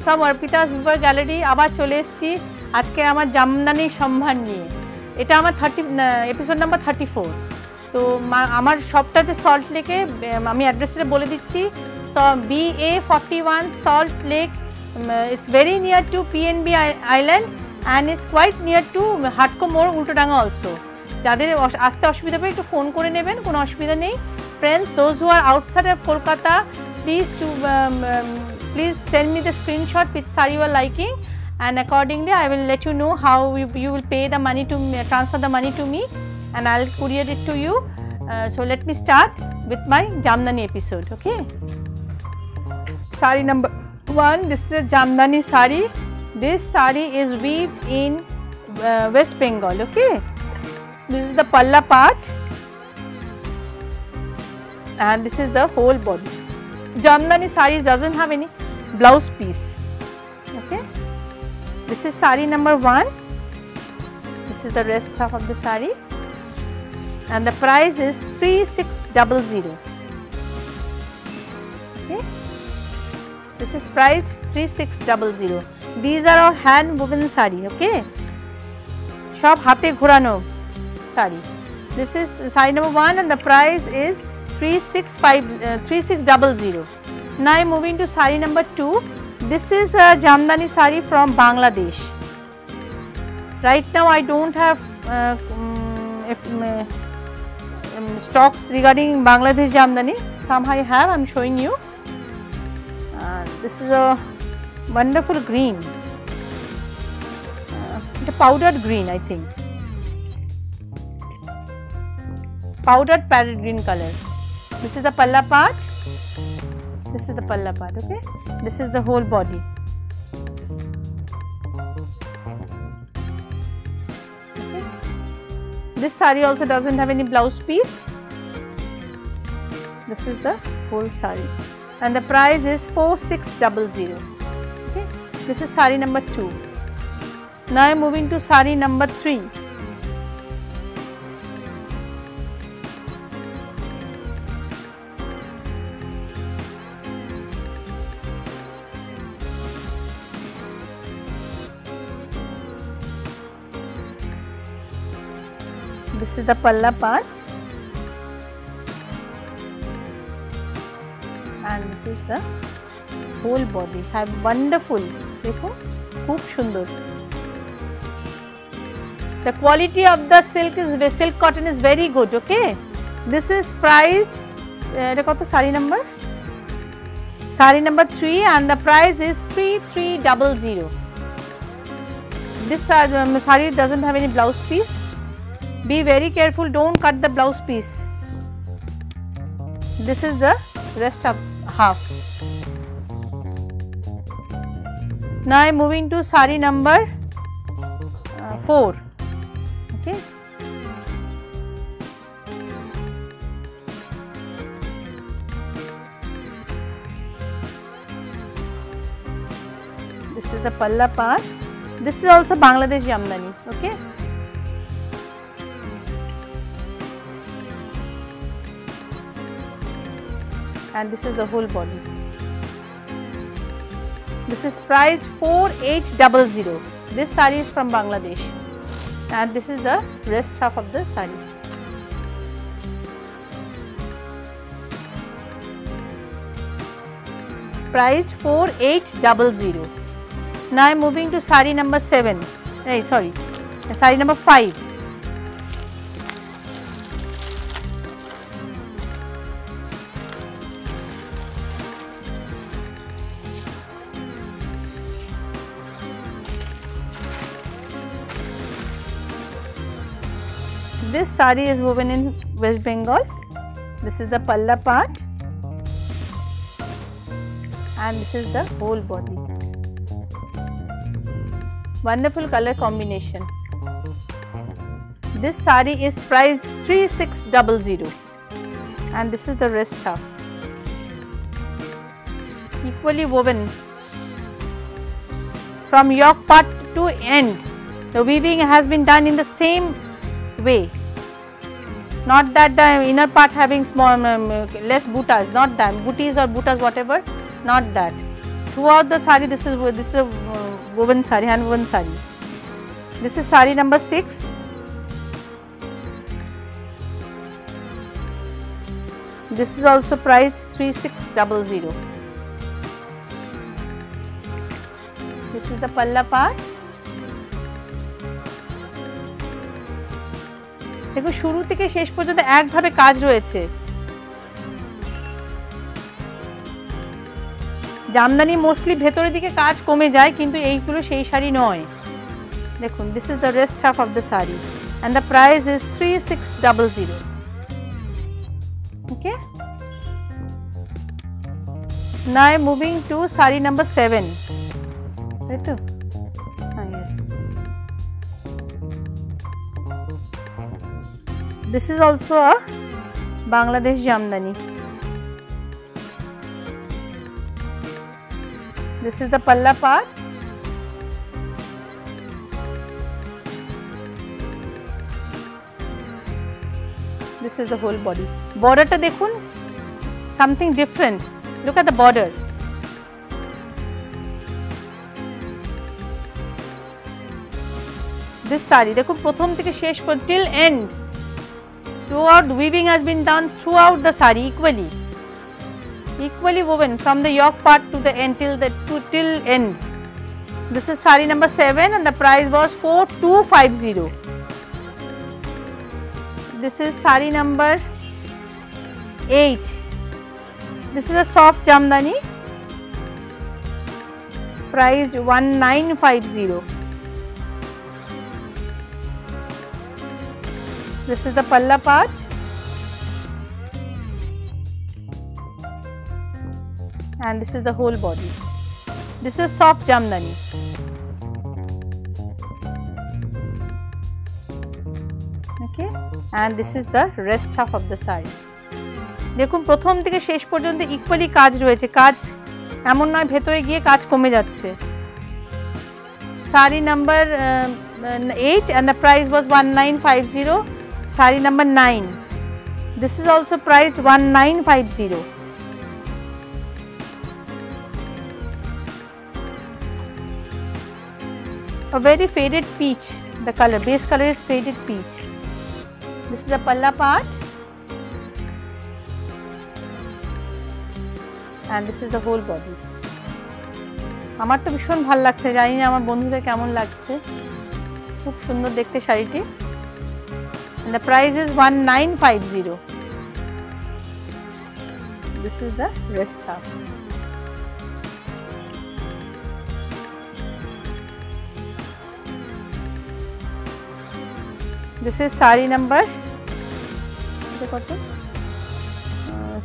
From Arpita's ভিভার gallery আবার চলে এসেছি আজকে আমার জামদানি সম্ভার নিয়ে। এটা আমার এপিসোড নাম্বার 34। তো আমার শপটা যে সল্ট লেকে, আমি অ্যাড্রেসটা বলে দিচ্ছি, BA41 salt lake, it's very near to PNB island and it's quite near to Hudco মোড়, উল্টোডাঙ্গা অলসো। যাদের আসতে অসুবিধা হবে একটু ফোন করে নেবেন, কোনো অসুবিধা নেই। Friends, those who are outside of Kolkata, please send me the screenshot with saree you are liking, and accordingly I will let you know how you will pay the money to me, transfer the money to me, and I'll courier it to you. So let me start with my Jamdani episode. Okay, saree number 1. This is a Jamdani saree. This saree is weaved in West Bengal. Okay, this is the palla part and this is the whole body. Jamdani saree doesn't have any blouse piece. Okay, this is saree number 1. This is the rest half of the saree and the price is 3600. Okay, this is price 3600. These are all hand woven saree. Okay, shop hate ghorano saree. This is saree number 1 and the price is 3600. Now I am moving to saree number 2. This is a Jamdani saree from Bangladesh. Right now I don't have stocks regarding Bangladesh Jamdani. Some I have, I am showing you. This is a wonderful green, the powdered green, I think, powdered parrot green color. This is the palla part. This is the palla part. Okay, this is the whole body. Okay. This saree also doesn't have any blouse piece. This is the whole saree and the price is 4600. Okay, this is saree number 2. Now I am moving to saree number 3. This is the palla part and this is the whole body. Have wonderful, dekho, khub sundor. The quality of the silk cotton is very good. Okay, this is priced, eta koto saree number? Saree number 3 and the price is 3300. This saree doesn't have any blouse piece. Be very careful, don't cut the blouse piece. This is the rest of half. Now I am moving to saree number 4. Okay, this is the palla part. This is also Bangladesh Jamdani. Okay, and this is the whole body. This is priced 4800. This saree is from Bangladesh and this is the rest half of the saree. Priced 4800. Now I am moving to saree number 7. Saree number 5. This saree is woven in West Bengal. This is the palla part and this is the whole body. Wonderful color combination. This saree is priced 3600 and this is the rest half. Equally woven from yoke part to end. The weaving has been done in the same way. Not that the inner part having small less buttas, not that booties or buttas, whatever, not that. throughout the sari. This is a woven sari, hand woven sari. This is sari number 6. This is also priced 3600. This is the palla part. দেখো শুরু থেকে শেষ পর্যন্ত একভাবে কাজ রয়েছে। Jamdani mostly ভেতরের দিকে কাজ কমে যায়, কিন্তু এইগুলো সেই শাড়ি নয়। দেখুন, this is the rest half of the saree and the price is 3600. Okay. Now I am moving to saree number 7. Right? Yes. This is also a Bangladesh Jamdani. This is the palla part. This is the whole body. Border ta dekhun, something different. Look at the border. This saree dekhun prothom theke shesh por till end. Throughout weaving has been done throughout the saree equally woven from the yoke part to the end till end. This is saree number 7 and the price was 4250. This is saree number 8. This is a soft jamdani, priced 1950. This is the palla part. And this is the whole body. This is soft jamdani. Okay, and this is the rest half of the saree. দেখুন প্রথম থেকে শেষ পর্যন্ত equally কাজ রয়েছে, কাজ এমন নয় ভেতরে গিয়ে কাজ কমে যাচ্ছে। saree number 8 and the price was 1950. Saree number 9. This is also priced 1950. A very faded peach. The color, base color is faded peach. This is the palla part. And this is the whole body. আমার তো ভীষণ ভালো লাগছে, জানি না আমার বন্ধুদের কেমন লাগছে। খুব সুন্দর দেখতে শাড়িটি। And the price is 1950. This is the rest half. This is saree number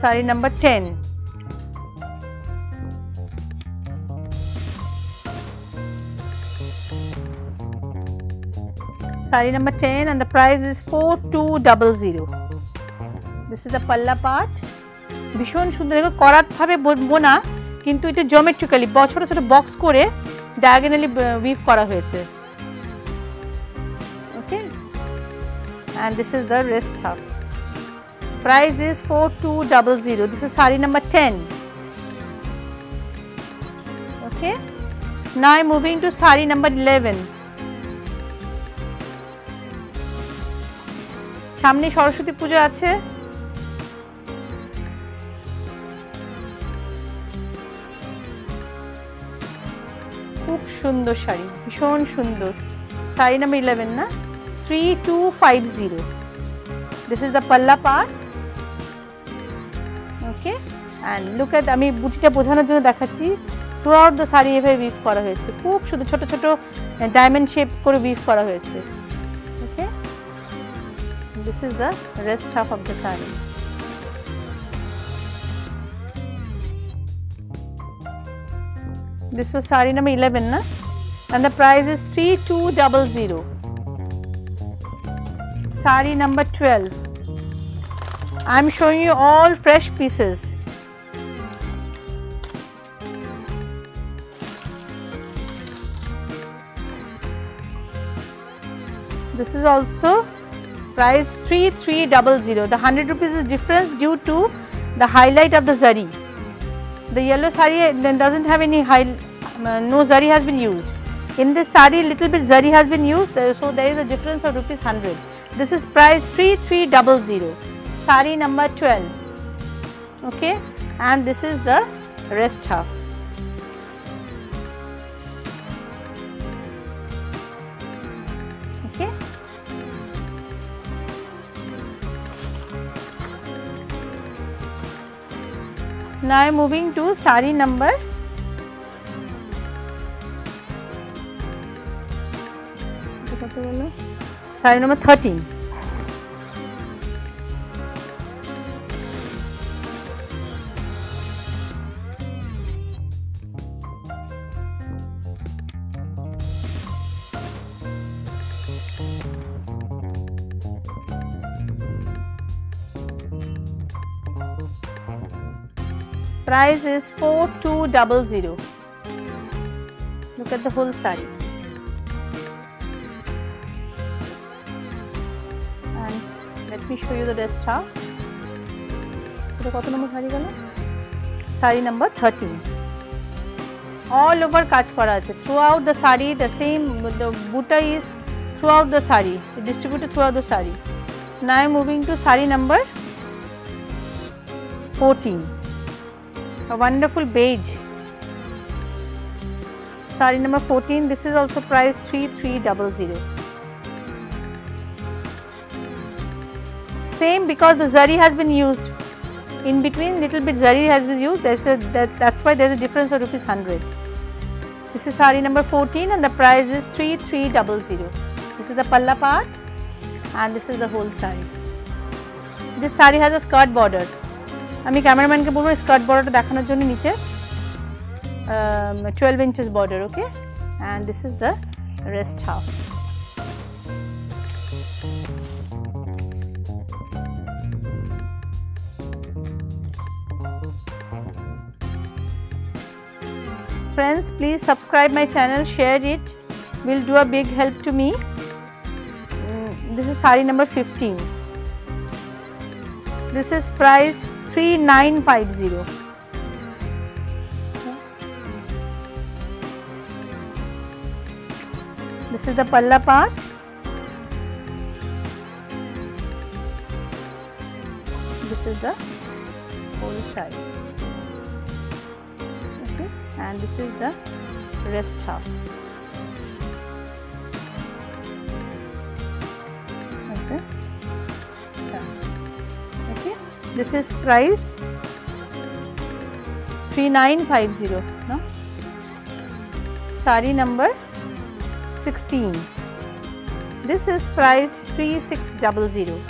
saree number 10. Saree number 10 and the price is 4200. This is the palla part. ভীষণ সুন্দর, দেখো করাত ভাবে বোনা, কিন্তু এটা জিওমেট্রিক্যালি ছোট ছোট বক্স করে ডায়াগোনালি উইভ করা হয়েছে। Okay, and this is the rest half. Price is 4200. This is saree number 10. Okay, now I am moving to saree number 11. সামনে সরস্বতী পূজা আছে। খুব সুন্দর শাড়ি, ভীষণ সুন্দর। শাড়ি নাম্বার 11 না, 3250. This is the palla part. Okay, and look at, আমি বুটিটা বোঝানোর জন্য দেখাচ্ছি। থ্রুআউট দ্য শাড়ি এভাবে উইভ করা হয়েছে, খুব সুন্দর ছোট ছোট ডায়মন্ড শেপ করে উইভ করা হয়েছে। Okay, this is the rest half of the saree. This was saree number 11 na, and the price is 3200. Saree number 12. I am showing you all fresh pieces. This is also priced 3300. The 100 rupees is difference due to the highlight of the zari. The yellow sari doesn't have any no zari has been used. In this sari little bit zari has been used, so there is a difference of rupees 100. This is price 3300. Sari number 12. Okay, and this is the rest half. Okay. Now I am moving to sari number sari number 13. Price is 4200. Look at the whole sari. And let me show you the rest half. Sari number 13. All over kaaj kora ache. Throughout the sari, the same, the buta is throughout the sari, distributed throughout the sari. Now I am moving to sari number 14. A wonderful beige. Sari number 14. This is also priced 3300. Same, because the zari has been used. In between, little bit zari has been used. That's why there is a difference of rupees 100. This is sari number 14, and the price is 3300. This is the palla part, and this is the whole sari. This sari has a skirt border. আমি ক্যামেরাম্যানকে বলবো skirt বর্ডারটা দেখানোর জন্য নিচে 12 inches border. Okay, and this is the rest half. Friends, please subscribe my channel, share it, will do a big help to me. This is sari number 15. This is priced 3950. This is the palla part. This is the whole side. Okay, and this is the rest half. Okay. This is priced 3950. No? Sari number 16. This is priced 3600.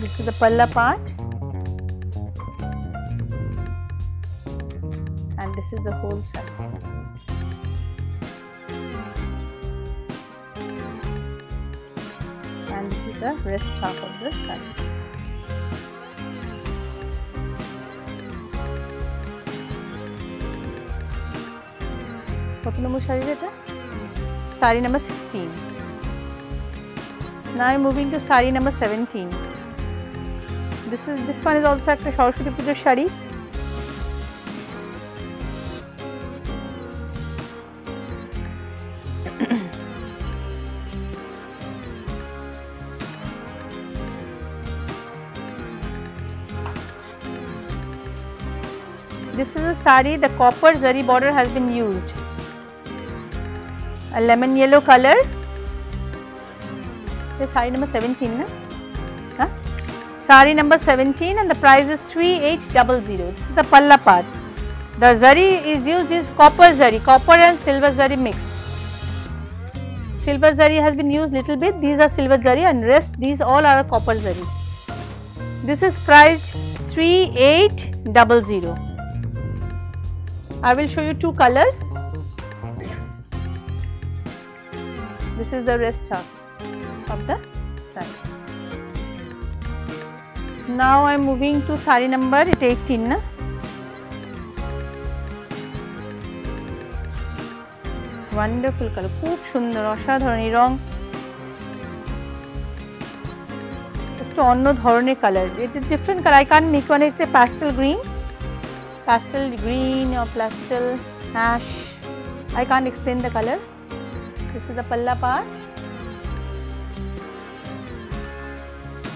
This is the palla part. And this is the whole sari. And this is the rest half of the sari. What number sari is it? Sari number 16. Now I am moving to sari number 17. This one is also a Saraswati Pujo sari. This is a sari, the copper zari border has been used. A lemon yellow color. This is sari number 17, na? Huh? Sari number 17, and the price is 3800. This is the palla part. The zari is used is copper zari, copper and silver zari mixed. Silver zari has been used little bit. These are silver zari, and rest these all are copper zari. This is priced 3800. I will show you two colors. This is the rest half of the sari. Now I am moving to sari number 18. Na? Wonderful colour, খুব সুন্দর, অসাধারণ এই রং, একটু অন্য ধরনের colour, এটা different colour. I can't make one, it's a pastel green or pastel ash, I can't explain the color. This is the palla part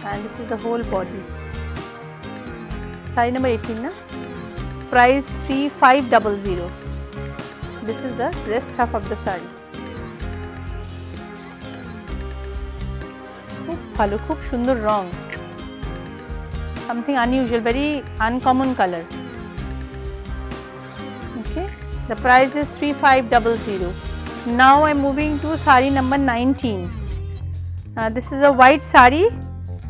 and this is the whole body. Saree number 18 na, priced 3500. This is the rest half of the saree. খুব ভালো, খুব সুন্দর রং, something unusual, very uncommon color. Okay, the price is 3500. Now I am moving to saree number 19. This is a white saree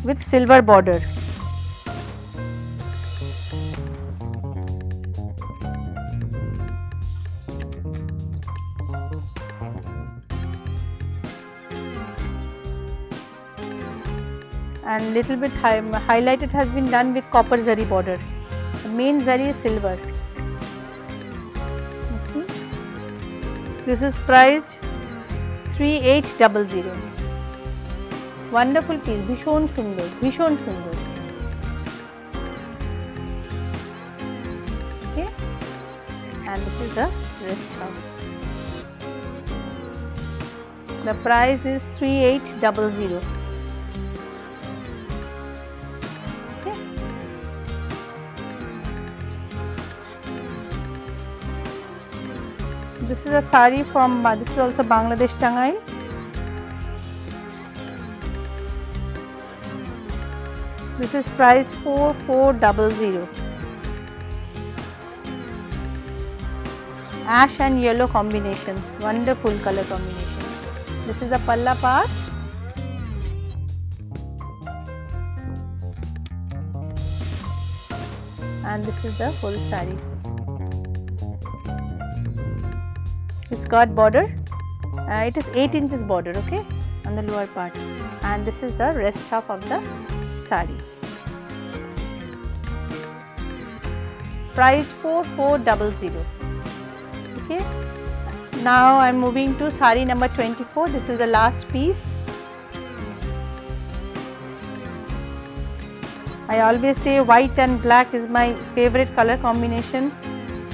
with silver border. And little bit highlighted has been done with copper zari border. The main zari is silver. Okay. This is priced 3800. Wonderful piece, ভীষণ সুন্দর, ভীষণ সুন্দর। Okay, and this is the rest half. The price is 3800. This is a saree from, this is also Bangladesh Tangai. This is priced 4400. Ash and yellow combination, wonderful color combination. This is the palla part. And this is the whole saree. It's got border, it is 8 inches border, okay, on the lower part, and this is the rest half of the saree. Price 4400. Okay, now I am moving to saree number 24. This is the last piece. I always say white and black is my favorite color combination,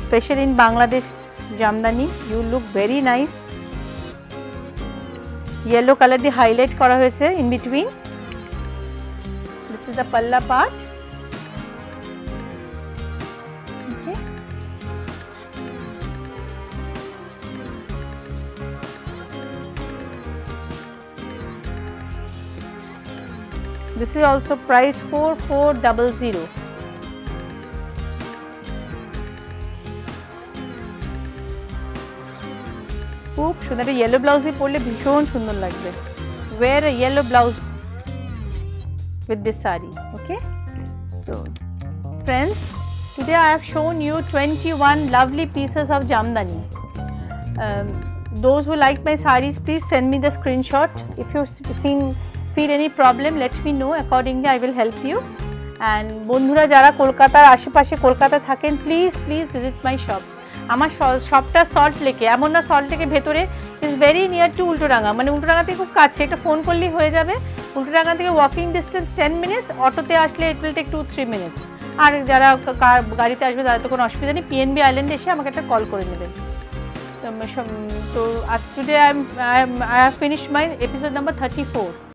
especially in Bangladesh Jamdani, you look very nice. Yellow color দিয়ে highlight করা হয়েছে in between. This is the palla part. Okay. This is also priced 4400. খুব সুন্দর, একটা yellow blouse দিয়ে পরলে ভীষণ সুন্দর লাগবে। Wear a yellow blouse with this saree. Okay, so friends, today I have shown you 21 lovely pieces of jamdani. Those who like my sarees, please send me the screenshot. If you feel any problem, let me know, accordingly I will help you. And বন্ধুরা যারা কলকাতার আশেপাশে কলকাতা থাকেন, please visit my shop. আমার শপটা salt লেকে, এমন না সল্ট লেকের ভেতরে, is very near two Ultadanga, মানে উল্টোডাঙ্গা থেকে খুব কাছে, একটা ফোন করলেই হয়ে যাবে। উল্টোডাঙ্গা থেকে ওয়াকিং ডিস্টেন্স 10 মিনিটস, অটোতে আসলে ইট উইল টেক 2-3 মিনিটস। আর যারা গাড়িতে আসবে তাদের তো কোনো অসুবিধা নেই, পিএনবি আইল্যান্ডে এসে আমাকে একটা কল করে নেবেন। তো today I have finished my episode number 34।